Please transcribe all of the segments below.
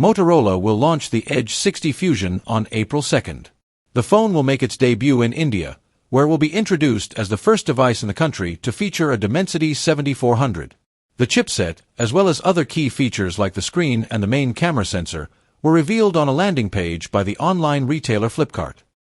Motorola will launch the Edge 60 Fusion on April 2nd. The phone will make its debut in India, where it will be introduced as the first device in the country to feature a Dimensity 7400. The chipset, as well as other key features like the screen and the main camera sensor, were revealed on a landing page by the online retailer Flipkart.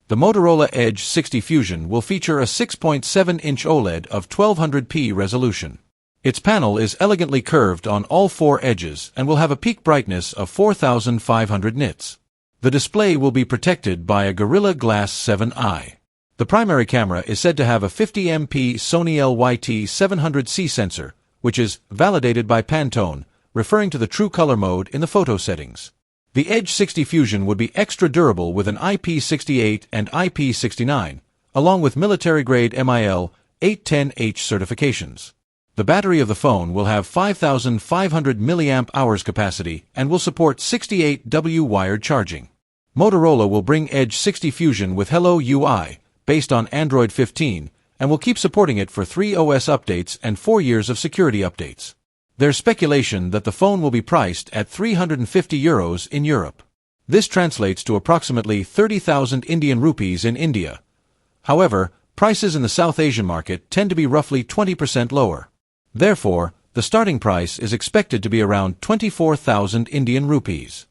The Motorola Edge 60 Fusion will feature a 6.7-inch OLED of 1200p resolution. Its panel is elegantly curved on all four edges and will have a peak brightness of 4500 nits. The display will be protected by a Gorilla Glass 7i. The primary camera is said to have a 50MP Sony LYT700C sensor, which is validated by Pantone, referring to the true color mode in the photo settings. The Edge 60 Fusion would be extra durable with an IP68 and IP69, along with military-grade MIL 810H certifications. The battery of the phone will have 5,500 mAh capacity and will support 68W wired charging. Motorola will bring Edge 60 Fusion with Hello UI, based on Android 15, and will keep supporting it for 3 OS updates and 4 years of security updates. There's speculation that the phone will be priced at €350 in Europe. This translates to approximately 30,000 Indian rupees in India. However, prices in the South Asian market tend to be roughly 20% lower. Therefore, the starting price is expected to be around 24,000 Indian rupees.